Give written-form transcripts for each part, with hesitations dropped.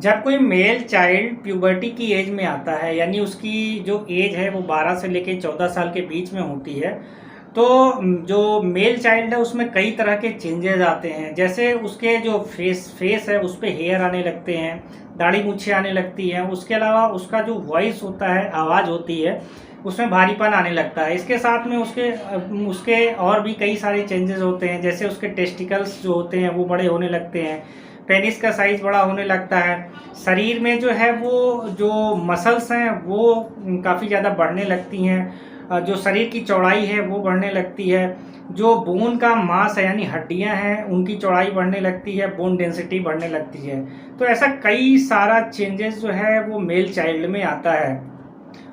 जब कोई male child puberty की एज में आता है, यानी उसकी जो एज है वो 12 से लेके 14 साल के बीच में होती है, तो जो मेल चाइल्ड है उसमें कई तरह के चेंजेस आते हैं। जैसे उसके जो फेस है उस पे हेयर आने लगते हैं, दाढ़ी मूछें आने लगती हैं। उसके अलावा उसका जो वॉइस होता है, आवाज़ होती है, उसमें भारीपन आने लगता है। इसके साथ में उसके उसके और भी कई सारे चेंजेस होते हैं। जैसे उसके टेस्टिकल्स जो होते हैं वो बड़े होने लगते हैं, पेनिस का साइज़ बड़ा होने लगता है। शरीर में जो है वो जो मसल्स हैं वो काफ़ी ज़्यादा बढ़ने लगती हैं। जो शरीर की चौड़ाई है वो बढ़ने लगती है। जो बोन का मास है यानी हड्डियां हैं उनकी चौड़ाई बढ़ने लगती है, बोन डेंसिटी बढ़ने लगती है। तो ऐसा कई सारा चेंजेस जो है वो मेल चाइल्ड में आता है।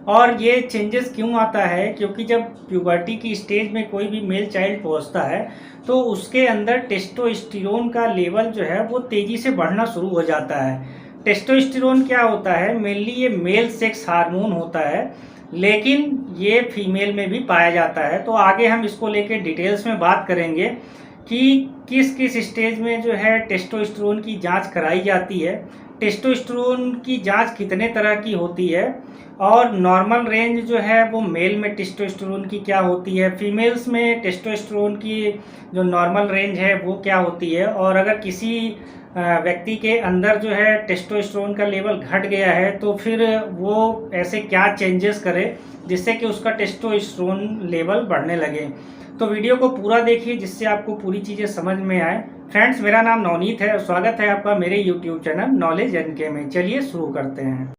और ये चेंजेस क्यों आता है? क्योंकि जब प्यूबर्टी की स्टेज में कोई भी मेल चाइल्ड पहुंचता है तो उसके अंदर टेस्टोस्टेरोन का लेवल जो है वो तेज़ी से बढ़ना शुरू हो जाता है। टेस्टोस्टेरोन क्या होता है? मेनली ये मेल सेक्स हार्मोन होता है, लेकिन ये फीमेल में भी पाया जाता है। तो आगे हम इसको लेके डिटेल्स में बात करेंगे कि किस किस स्टेज में जो है टेस्टोस्टेरोन की जांच कराई जाती है, टेस्टोस्टेरोन की जांच कितने तरह की होती है, और नॉर्मल रेंज जो है वो मेल में टेस्टोस्टेरोन की क्या होती है, फीमेल्स में टेस्टोस्टेरोन की जो नॉर्मल रेंज है वो क्या होती है, और अगर किसी व्यक्ति के अंदर जो है टेस्टोस्टेरोन का लेवल घट गया है तो फिर वो ऐसे क्या चेंजेस करे जिससे कि उसका टेस्टोस्टेरोन लेवल बढ़ने लगे। तो वीडियो को पूरा देखिए जिससे आपको पूरी चीज़ें समझ में आए। फ्रेंड्स, मेरा नाम नवनीत है और स्वागत है आपका मेरे यूट्यूब चैनल नॉलेज एनके में। चलिए शुरू करते हैं।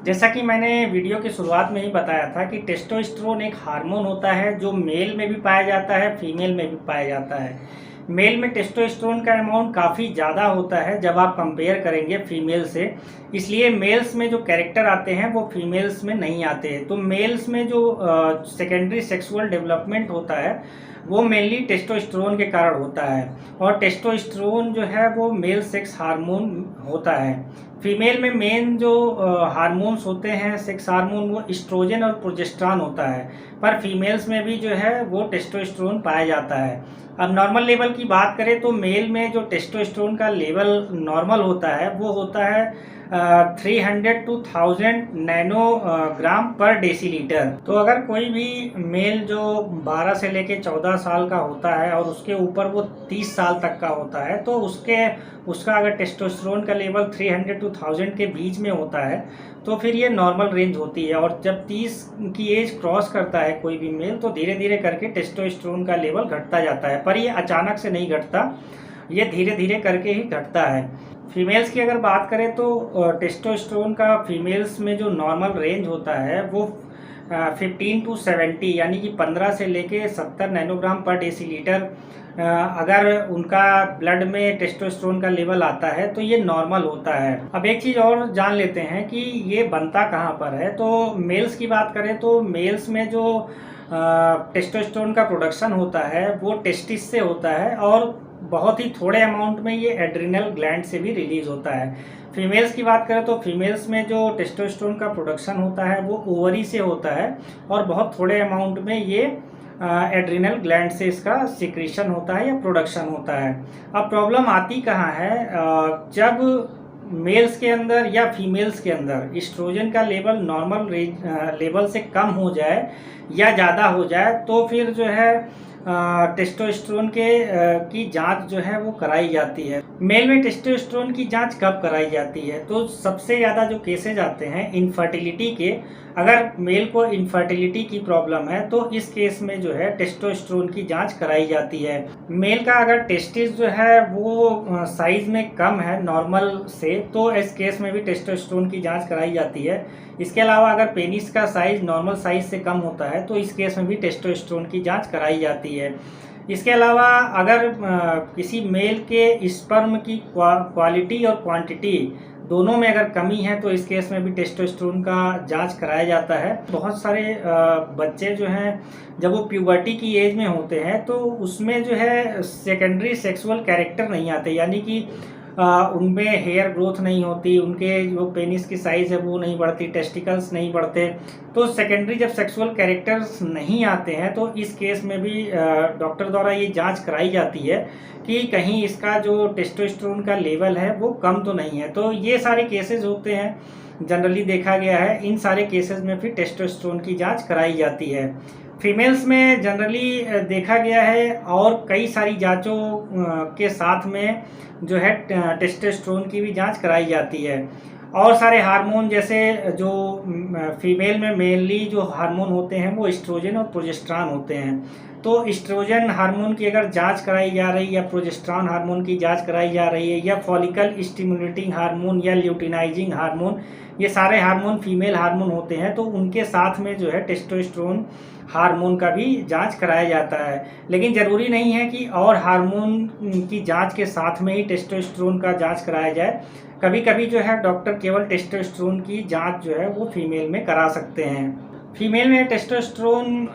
जैसा कि मैंने वीडियो की शुरुआत में ही बताया था कि टेस्टोस्टेरोन एक हार्मोन होता है जो मेल में भी पाया जाता है, फीमेल में भी पाया जाता है। मेल में टेस्टोस्टेरोन का अमाउंट काफ़ी ज़्यादा होता है जब आप कंपेयर करेंगे फीमेल से, इसलिए मेल्स में जो कैरेक्टर आते हैं वो फीमेल्स में नहीं आते। तो मेल्स में जो सेकेंडरी सेक्सुअल डेवलपमेंट होता है वो मेनली टेस्टोस्टेरोन के कारण होता है, और टेस्टोस्टेरोन जो है वो मेल सेक्स हार्मोन होता है। फीमेल में मेन जो हार्मोन्स होते हैं सेक्स हार्मोन वो एस्ट्रोजन और प्रोजेस्टेरॉन होता है, पर फीमेल्स में भी जो है वो टेस्टोस्टेरोन पाया जाता है। अब नॉर्मल लेवल की बात करें तो मेल में जो टेस्टोस्टेरोन का लेवल नॉर्मल होता है वो होता है 300 to 1000 नैनोग्राम पर डेसीलीटर। तो अगर कोई भी मेल जो 12 से लेके 14 साल का होता है और उसके ऊपर वो 30 साल तक का होता है तो उसका अगर टेस्टोस्टेरोन का लेवल 300 to 1000 के बीच में होता है तो फिर ये नॉर्मल रेंज होती है। और जब 30 की एज क्रॉस करता है कोई भी मेल तो धीरे धीरे करके टेस्टोस्टेरोन का लेवल घटता जाता है, पर ये अचानक से नहीं घटता, ये धीरे धीरे करके ही घटता है। फीमेल्स की अगर बात करें तो टेस्टोस्टेरोन का फीमेल्स में जो नॉर्मल रेंज होता है वो 15 to 70 यानी कि 15 से लेके 70 नैनोग्राम पर डेसीलीटर अगर उनका ब्लड में टेस्टोस्टेरोन का लेवल आता है तो ये नॉर्मल होता है। अब एक चीज़ और जान लेते हैं कि ये बनता कहाँ पर है। तो मेल्स की बात करें तो मेल्स में जो टेस्टोस्टेरोन का प्रोडक्शन होता है वो टेस्टिस से होता है, और बहुत ही थोड़े अमाउंट में ये एड्रिनल ग्लैंड से भी रिलीज होता है। फीमेल्स की बात करें तो फीमेल्स में जो टेस्टोस्टेरोन का प्रोडक्शन होता है वो ओवरी से होता है, और बहुत थोड़े अमाउंट में ये एड्रिनल ग्लैंड से इसका सिक्रीशन होता है या प्रोडक्शन होता है। अब प्रॉब्लम आती कहाँ है? जब मेल्स के अंदर या फीमेल्स के अंदर एस्ट्रोजन का लेवल नॉर्मल लेवल से कम हो जाए या ज़्यादा हो जाए तो फिर जो है टेस्टोस्टेरोन की जांच जो है वो कराई जाती है। मेल में टेस्टोस्टेरोन की जांच कब कराई जाती है? तो सबसे ज़्यादा जो केसेज आते हैं इनफर्टिलिटी के, अगर मेल को इनफर्टिलिटी की प्रॉब्लम है तो इस केस में जो है टेस्टोस्टेरोन की जांच कराई जाती है। मेल का अगर टेस्टिस जो है वो साइज में कम है नॉर्मल से तो इस केस में भी टेस्टोस्टेरोन की जांच कराई जाती है। इसके अलावा अगर पेनिस का साइज नॉर्मल साइज से कम होता है तो इस केस में भी टेस्टोस्टेरोन की जांच कराई जाती है। इसके अलावा अगर किसी मेल के स्पर्म की क्वालिटी और क्वांटिटी दोनों में अगर कमी है तो इस केस में भी टेस्टोस्टेरोन का जांच कराया जाता है। बहुत सारे बच्चे जो हैं जब वो प्यूबर्टी की एज में होते हैं तो उसमें जो है सेकेंडरी सेक्सुअल कैरेक्टर नहीं आते, यानी कि उनमें हेयर ग्रोथ नहीं होती, उनके जो पेनिस की साइज़ है वो नहीं बढ़ती, टेस्टिकल्स नहीं बढ़ते। तो सेकेंडरी जब सेक्सुअल कैरेक्टर्स नहीं आते हैं तो इस केस में भी डॉक्टर द्वारा ये जांच कराई जाती है कि कहीं इसका जो टेस्टोस्टेरोन का लेवल है वो कम तो नहीं है। तो ये सारे केसेस होते हैं, जनरली देखा गया है। इन सारे केसेस में फिर टेस्टोस्टेरोन की जांच कराई जाती है। फीमेल्स में जनरली देखा गया है और कई सारी जांचों के साथ में जो है टेस्टोस्टेरोन की भी जांच कराई जाती है। और सारे हार्मोन जैसे जो फीमेल में मेनली जो हार्मोन होते हैं वो एस्ट्रोजन और प्रोजेस्टेरॉन होते हैं। तो एस्ट्रोजन हार्मोन की अगर जांच कराई जा रही है या प्रोजेस्टेरॉन हार्मोन की जांच कराई जा रही है या फॉलिकल स्टिमुलेटिंग हार्मोन या ल्यूटिनाइजिंग हार्मोन, ये सारे हार्मोन फीमेल हार्मोन होते हैं। तो उनके साथ में जो है टेस्टोस्टेरोन हार्मोन का भी जांच कराया जाता है। लेकिन ज़रूरी नहीं है कि और हार्मोन की जांच के साथ में ही टेस्टोस्टेरोन का जांच कराया जाए। कभी कभी जो है डॉक्टर केवल टेस्टोस्टेरोन की जांच जो है वो फीमेल में करा सकते हैं। फीमेल में टेस्टोस्टेरोन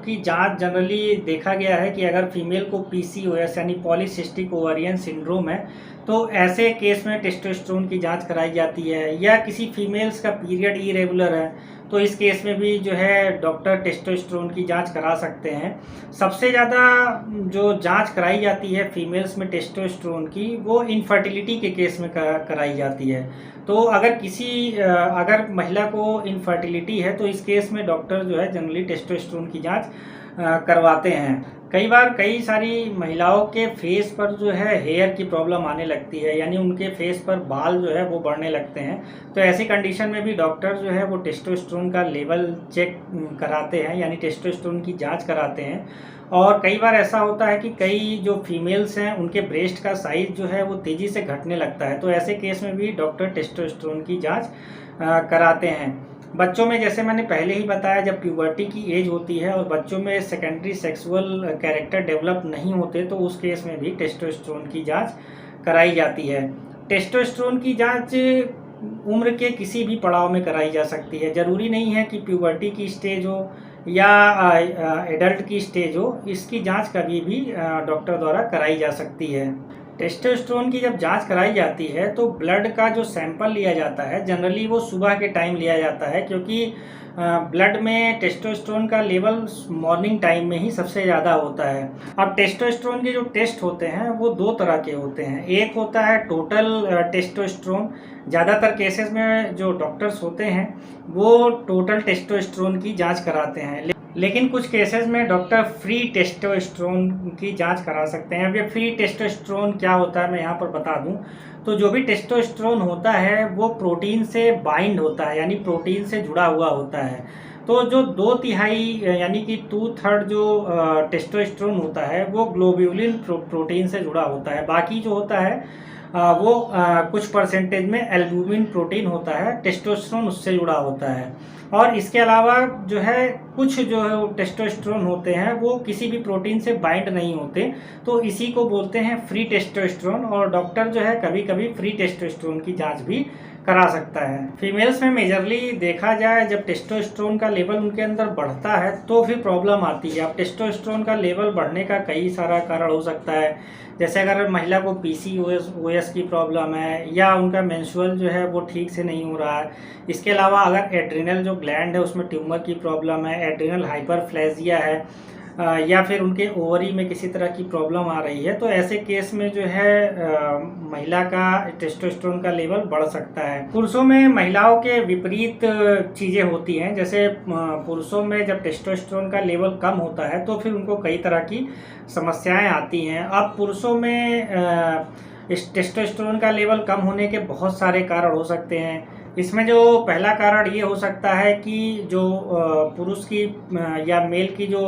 की जांच जनरली देखा गया है कि अगर फीमेल को पीसीओएस यानी पॉलीसिस्टिक ओवेरियन सिंड्रोम है तो ऐसे केस में टेस्टोस्टेरोन की जांच कराई जाती है। या किसी फीमेल्स का पीरियड इरेगुलर है तो इस केस में भी जो है डॉक्टर टेस्टोस्टेरोन की जांच करा सकते हैं। सबसे ज़्यादा जो जांच कराई जाती है फीमेल्स में टेस्टोस्टेरोन की वो इनफर्टिलिटी के केस में कराई जाती है। तो अगर महिला को इनफर्टिलिटी है तो इस केस में डॉक्टर जो है जनरली टेस्टोस्टेरोन की जांच करवाते हैं। कई बार कई सारी महिलाओं के फेस पर जो है हेयर की प्रॉब्लम आने लगती है, यानी उनके फेस पर बाल जो है वो बढ़ने लगते हैं। तो ऐसी कंडीशन में भी डॉक्टर जो है वो टेस्टोस्टेरोन का लेवल चेक कराते हैं, यानी टेस्टोस्टेरोन की जांच कराते हैं। और कई बार ऐसा होता है कि कई जो फीमेल्स हैं उनके ब्रेस्ट का साइज़ जो है वो तेज़ी से घटने लगता है। तो ऐसे केस में भी डॉक्टर टेस्टोस्टेरोन की जांच कराते हैं। बच्चों में जैसे मैंने पहले ही बताया, जब प्यूबर्टी की एज होती है और बच्चों में सेकेंडरी सेक्सुअल कैरेक्टर डेवलप नहीं होते तो उस केस में भी टेस्टोस्टेरोन की जांच कराई जाती है। टेस्टोस्टेरोन की जांच उम्र के किसी भी पड़ाव में कराई जा सकती है। ज़रूरी नहीं है कि प्यूबर्टी की स्टेज हो या एडल्ट की स्टेज हो, इसकी जांच कभी भी डॉक्टर द्वारा कराई जा सकती है। टेस्टोस्टेरोन की जब जांच कराई जाती है तो ब्लड का जो सैंपल लिया जाता है जनरली वो सुबह के टाइम लिया जाता है, क्योंकि ब्लड में टेस्टोस्टेरोन का लेवल मॉर्निंग टाइम में ही सबसे ज़्यादा होता है। अब टेस्टोस्टेरोन के जो टेस्ट होते हैं वो दो तरह के होते हैं। एक होता है टोटल टेस्टोस्टेरोन। ज़्यादातर केसेस में जो डॉक्टर्स होते हैं वो टोटल टेस्टोस्टेरोन की जांच कराते हैं, लेकिन कुछ केसेस में डॉक्टर फ्री टेस्टोस्टेरोन की जांच करा सकते हैं। अब ये फ्री टेस्टोस्टेरोन क्या होता है मैं यहाँ पर बता दूं। तो जो भी टेस्टोस्टेरोन होता है वो प्रोटीन से बाइंड होता है, यानी प्रोटीन से जुड़ा हुआ होता है। तो जो 2/3 यानी कि 2/3 जो टेस्टोस्टेरोन होता है वो ग्लोब्यूलिन प्रोटीन से जुड़ा होता है। बाकी जो होता है वो कुछ परसेंटेज में एल्बुमिन प्रोटीन होता है, टेस्टोस्टेरोन उससे जुड़ा होता है। और इसके अलावा जो है कुछ जो है टेस्टोस्टेरोन होते हैं वो किसी भी प्रोटीन से बाइंड नहीं होते, तो इसी को बोलते हैं फ्री टेस्टोस्टेरोन। और डॉक्टर जो है कभी कभी फ्री टेस्टोस्टेरोन की जांच भी करा सकता है। फीमेल्स में मेजरली देखा जाए जब टेस्टोस्टेरोन का लेवल उनके अंदर बढ़ता है तो फिर प्रॉब्लम आती है। अब टेस्टोस्टेरोन का लेवल बढ़ने का कई सारा कारण हो सकता है, जैसे अगर महिला को पीसीओएस की प्रॉब्लम है या उनका मेंस्ट्रुअल जो है वो ठीक से नहीं हो रहा है। इसके अलावा अगर एड्रिनल जो ग्लैंड है उसमें ट्यूमर की प्रॉब्लम है, एड्रिनल हाइपरप्लेजिया है, या फिर उनके ओवरी में किसी तरह की प्रॉब्लम आ रही है, तो ऐसे केस में जो है महिला का टेस्टोस्टेरोन का लेवल बढ़ सकता है। पुरुषों में महिलाओं के विपरीत चीज़ें होती हैं। जैसे पुरुषों में जब टेस्टोस्टेरोन का लेवल कम होता है तो फिर उनको कई तरह की समस्याएं आती हैं। अब पुरुषों में इस टेस्टोस्टेरोन का लेवल कम होने के बहुत सारे कारण हो सकते हैं। इसमें जो पहला कारण ये हो सकता है कि जो पुरुष की या मेल की जो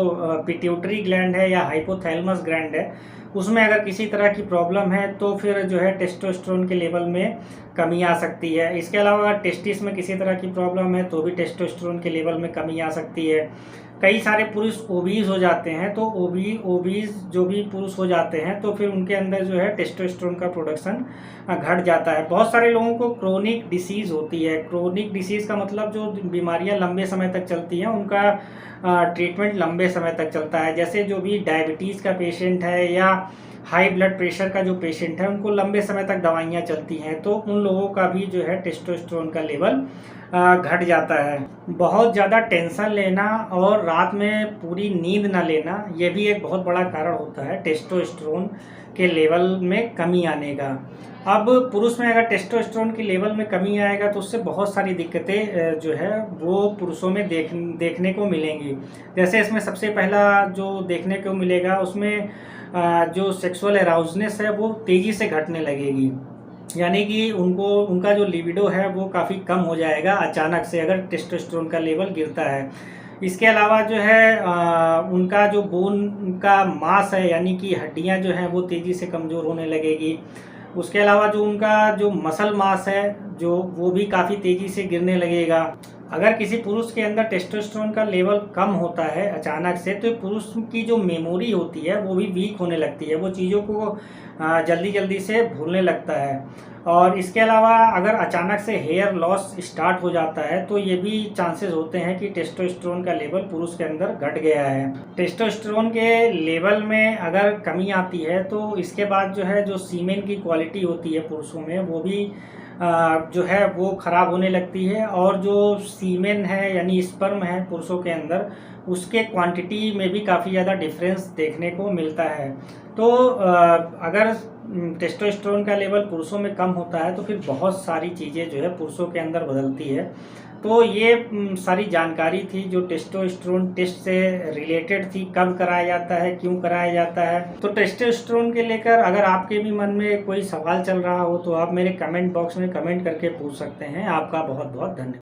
पिट्यूटरी ग्लैंड है या हाइपोथैलेमस ग्लैंड है उसमें अगर किसी तरह की प्रॉब्लम है तो फिर जो है टेस्टोस्टेरोन के लेवल में कमी आ सकती है। इसके अलावा अगर टेस्टिस में किसी तरह की प्रॉब्लम है तो भी टेस्टोस्टेरोन के लेवल में कमी आ सकती है। कई सारे पुरुष ओबीज हो जाते हैं, तो ओबीज जो भी पुरुष हो जाते हैं तो फिर उनके अंदर जो है टेस्टोस्टेरोन का प्रोडक्शन घट जाता है। बहुत सारे लोगों को क्रोनिक डिसीज़ होती है। क्रोनिक डिसीज़ का मतलब जो बीमारियां लंबे समय तक चलती हैं उनका ट्रीटमेंट लंबे समय तक चलता है। जैसे जो भी डायबिटीज़ का पेशेंट है या हाई ब्लड प्रेशर का जो पेशेंट है उनको लंबे समय तक दवाइयाँ चलती हैं, तो उन लोगों का भी जो है टेस्टोस्टेरोन का लेवल घट जाता है। बहुत ज़्यादा टेंशन लेना और रात में पूरी नींद ना लेना, ये भी एक बहुत बड़ा कारण होता है टेस्टोस्टेरोन के लेवल में कमी आने का। अब पुरुष में अगर टेस्टोस्टेरोन के लेवल में कमी आएगा तो उससे बहुत सारी दिक्कतें जो है वो पुरुषों में देखने को मिलेंगी। जैसे इसमें सबसे पहला जो देखने को मिलेगा, उसमें जो सेक्सुअल अराउजनेस है वो तेज़ी से घटने लगेगी, यानी कि उनका जो लिबिडो है वो काफ़ी कम हो जाएगा अचानक से अगर टेस्टोस्टेरोन का लेवल गिरता है। इसके अलावा जो है उनका जो बोन का मांस है, यानी कि हड्डियां जो हैं वो तेज़ी से कमज़ोर होने लगेगी। उसके अलावा जो उनका जो मसल मास है जो वो भी काफ़ी तेज़ी से गिरने लगेगा। अगर किसी पुरुष के अंदर टेस्टोस्टेरोन का लेवल कम होता है अचानक से, तो पुरुष की जो मेमोरी होती है वो भी वीक होने लगती है, वो चीज़ों को जल्दी जल्दी से भूलने लगता है। और इसके अलावा अगर अचानक से हेयर लॉस स्टार्ट हो जाता है तो ये भी चांसेस होते हैं कि टेस्टोस्टेरोन का लेवल पुरुष के अंदर घट गया है। टेस्टोस्टेरोन के लेवल में अगर कमी आती है तो इसके बाद जो है जो सीमेन की क्वालिटी होती है पुरुषों में वो भी जो है वो ख़राब होने लगती है, और जो सीमेन है यानी स्पर्म है पुरुषों के अंदर, उसके क्वांटिटी में भी काफ़ी ज़्यादा डिफरेंस देखने को मिलता है। तो अगर टेस्टोस्टेरोन का लेवल पुरुषों में कम होता है तो फिर बहुत सारी चीज़ें जो है पुरुषों के अंदर बदलती है। तो ये सारी जानकारी थी जो टेस्टोस्टेरोन टेस्ट से रिलेटेड थी, कब कराया जाता है, क्यों कराया जाता है। तो टेस्टोस्टेरोन के लेकर अगर आपके भी मन में कोई सवाल चल रहा हो तो आप मेरे कमेंट बॉक्स में कमेंट करके पूछ सकते हैं। आपका बहुत बहुत धन्यवाद।